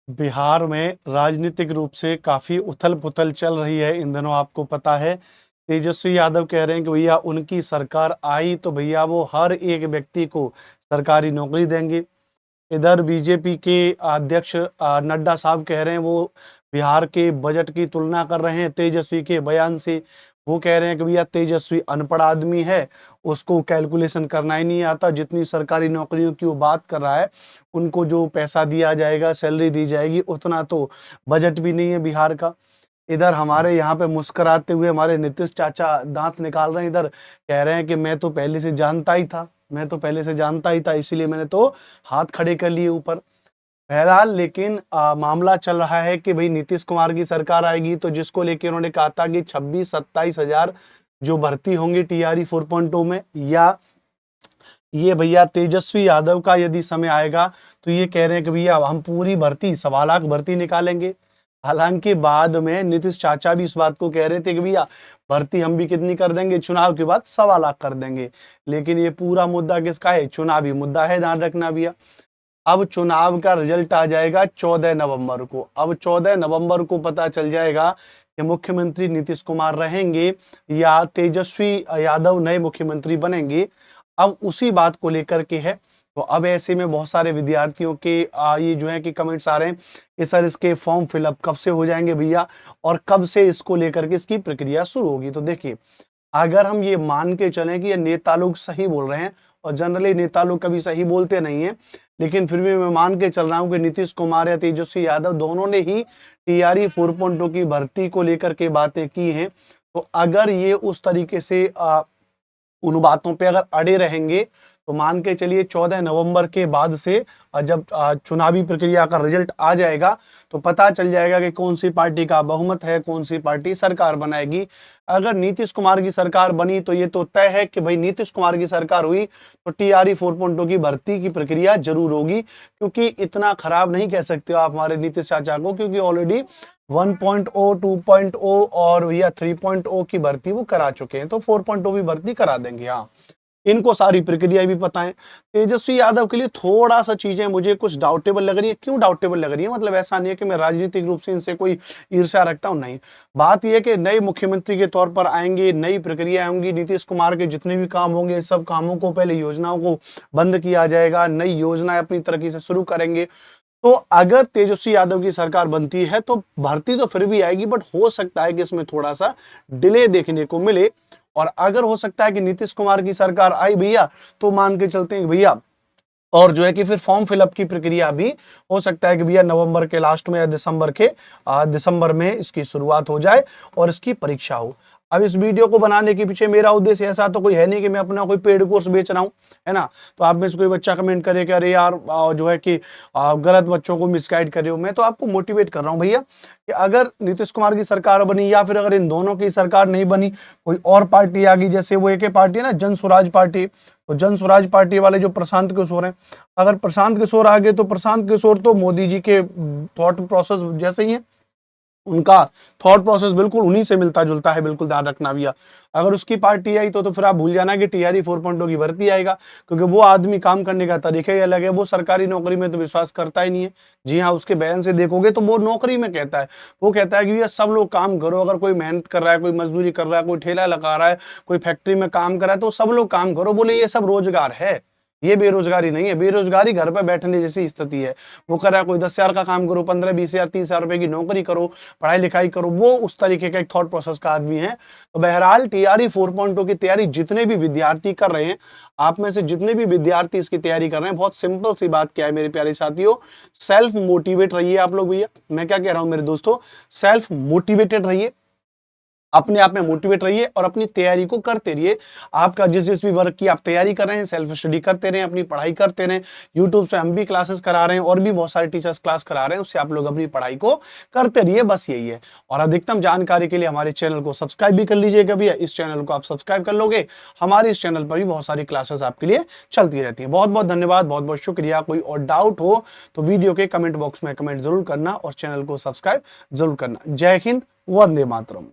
बिहार में राजनीतिक रूप से काफ़ी उथल-पुथल चल रही है इन दिनों, आपको पता है। तेजस्वी यादव कह रहे हैं कि भैया उनकी सरकार आई तो भैया वो हर एक व्यक्ति को सरकारी नौकरी देंगे। इधर बीजेपी के अध्यक्ष नड्डा साहब कह रहे हैं, वो बिहार के बजट की तुलना कर रहे हैं तेजस्वी के बयान से। वो कह रहे हैं कि भैया तेजस्वी अनपढ़ आदमी है, उसको कैलकुलेशन करना ही नहीं आता। जितनी सरकारी नौकरियों की वो बात कर रहा है, उनको जो पैसा दिया जाएगा, सैलरी दी जाएगी, उतना तो बजट भी नहीं है बिहार का। इधर हमारे यहाँ पे मुस्कुराते हुए हमारे नीतीश चाचा दांत निकाल रहे हैं, इधर कह रहे हैं कि मैं तो पहले से जानता ही था, इसीलिए मैंने तो हाथ खड़े कर लिए ऊपर। बहरहाल लेकिन मामला चल रहा है कि भाई नीतीश कुमार की सरकार आएगी तो जिसको लेके उन्होंने कहा था कि 26-27 हजार जो भर्ती होंगी टीआरई 4.0 में, या ये भैया तेजस्वी यादव का यदि समय आएगा तो ये कह रहे हैं कि भैया हम पूरी भर्ती 1.25 लाख भर्ती निकालेंगे। हालांकि बाद में नीतीश चाचा भी इस बात को कह रहे थे कि भैया भर्ती हम भी कितनी कर देंगे, चुनाव के बाद 1.25 लाख कर देंगे। लेकिन ये पूरा मुद्दा किसका है? चुनावी मुद्दा है, ध्यान रखना भैया। अब चुनाव का रिजल्ट आ जाएगा 14 नवंबर को। अब 14 नवंबर को पता चल जाएगा कि मुख्यमंत्री नीतीश कुमार रहेंगे या तेजस्वी यादव नए मुख्यमंत्री बनेंगे। अब उसी बात को लेकर के है। तो अब ऐसे में बहुत सारे विद्यार्थियों के ये जो है कि कमेंट्स आ रहे हैं कि सर इसके फॉर्म फिलअप कब से हो जाएंगे भैया, और कब से इसको लेकर के इसकी प्रक्रिया शुरू होगी। तो देखिए, अगर हम ये मान के चलें कि ये नेता लोग सही बोल रहे हैं, और जनरली नेता लोग कभी सही बोलते नहीं है, लेकिन फिर भी मैं मान के चल रहा हूं कि नीतीश कुमार या तेजस्वी यादव दोनों ने ही टीआरई 4.0 की भर्ती को लेकर के बातें की हैं। तो अगर ये उस तरीके से उन बातों पे अगर अड़े रहेंगे तो मान के चलिए 14 नवंबर के बाद से जब चुनावी प्रक्रिया का रिजल्ट आ जाएगा तो पता चल जाएगा कि कौन सी पार्टी का बहुमत है, कौन सी पार्टी सरकार बनाएगी। अगर नीतीश कुमार की सरकार बनी तो ये तो तय है कि भाई नीतीश कुमार की सरकार हुई तो टीआरई 4.0 की भर्ती की प्रक्रिया जरूर होगी, क्योंकि इतना खराब नहीं कह सकते हो आप हमारे नीतीश चाचा को, क्योंकि ऑलरेडी 1.0, 2.0 और या 3.0 की भर्ती वो करा चुके हैं, तो 4.0 भी भर्ती करा देंगे। हाँ, इनको सारी प्रक्रिया भी पता है। तेजस्वी यादव के लिए थोड़ा सा चीजें मुझे कुछ डाउटेबल लग रही है। क्यों डाउटेबल लग रही है? मतलब ऐसा नहीं है कि मैं राजनीतिक रूप से इनसे कोई ईर्ष्या रखता हूं, नहीं। बात यह है कि नए मुख्यमंत्री के तौर पर आएंगे, नई प्रक्रिया होंगी, नीतीश कुमार के जितने भी काम होंगे सब कामों को पहले योजनाओं को बंद किया जाएगा, नई योजनाएं अपनी तरक्की से शुरू करेंगे। तो अगर तेजस्वी यादव की सरकार बनती है तो भर्ती तो फिर भी आएगी, बट हो सकता है कि इसमें थोड़ा सा डिले देखने को मिले। और अगर हो सकता है कि नीतीश कुमार की सरकार आई भैया तो मान के चलते हैं भैया, और जो है कि फिर फॉर्म फिलअप की प्रक्रिया भी हो सकता है कि भैया नवंबर के लास्ट में या दिसंबर में इसकी शुरुआत हो जाए और इसकी परीक्षा हो। अब इस वीडियो को बनाने के पीछे मेरा उद्देश्य ऐसा तो कोई है नहीं कि मैं अपना कोई पेड कोर्स बेच रहा हूं, है ना। तो आप में से कोई बच्चा कमेंट करे कि अरे यार जो है कि गलत बच्चों को मिसगाइड कर रहे हो। मैं तो आपको मोटिवेट कर रहा हूं भैया कि अगर नीतीश कुमार की सरकार बनी या फिर अगर इन दोनों की सरकार नहीं बनी, कोई और पार्टी आ गई, जैसे वो एक पार्टी है ना जन स्वराज पार्टी, तो जन स्वराज पार्टी वाले जो प्रशांत किशोर हैं, अगर प्रशांत किशोर आ गए तो प्रशांत किशोर तो मोदी जी के थॉट प्रोसेस जैसे ही है, उनका थॉट प्रोसेस बिल्कुल उन्हीं से मिलता जुलता है, बिल्कुल ध्यान रखना भैया। अगर उसकी पार्टी आई तो फिर आप भूल जाना कि टीआरई 4.0 की भर्ती आएगा, क्योंकि वो आदमी काम करने का तरीका ही अलग है। वो सरकारी नौकरी में तो विश्वास करता ही नहीं है। जी हाँ, उसके बयान से देखोगे तो वो नौकरी में कहता है, वो कहता है कि भैया सब लोग काम करो, अगर कोई मेहनत कर रहा है, कोई मजदूरी कर रहा है, कोई ठेला लगा रहा है, कोई फैक्ट्री में काम कर रहा है, तो सब लोग काम करो। बोले ये सब रोजगार है, ये बेरोजगारी नहीं है। बेरोजगारी घर पे बैठने जैसी स्थिति है। वो कर रहा है कोई 10,000 का काम करो, 15, 20,000, 30,000 रुपए की नौकरी करो, पढ़ाई लिखाई करो, वो उस तरीके का एक थॉट प्रोसेस का आदमी है। तो बहरहाल टीआरई 4.0 की तैयारी जितने भी विद्यार्थी कर रहे हैं, आप में से जितने भी विद्यार्थी इसकी तैयारी कर रहे हैं, बहुत सिंपल सी बात क्या है मेरे प्यारे साथियों, सेल्फ मोटिवेट रहिए आप लोग भैया। मैं क्या कह रहा हूं मेरे दोस्तों, सेल्फ मोटिवेटेड रहिए, अपने आप में मोटिवेट रहिए और अपनी तैयारी को करते रहिए। आपका जिस जिस भी वर्क की आप तैयारी कर रहे हैं, सेल्फ स्टडी करते रहें, अपनी पढ़ाई करते रहें। यूट्यूब से हम भी क्लासेस करा रहे हैं और भी बहुत सारे टीचर्स क्लास करा रहे हैं, उससे आप लोग अपनी पढ़ाई को करते रहिए, बस यही है। और अधिकतम जानकारी के लिए हमारे चैनल को सब्सक्राइब भी कर लीजिएगा भैया। इस चैनल को आप सब्सक्राइब कर लोगे, हमारे इस चैनल पर भी बहुत सारी क्लासेस आपके लिए चलती रहती है। बहुत बहुत धन्यवाद, बहुत बहुत शुक्रिया। कोई और डाउट हो तो वीडियो के कमेंट बॉक्स में कमेंट जरूर करना और चैनल को सब्सक्राइब जरूर करना। जय हिंद, वंदे मातरम।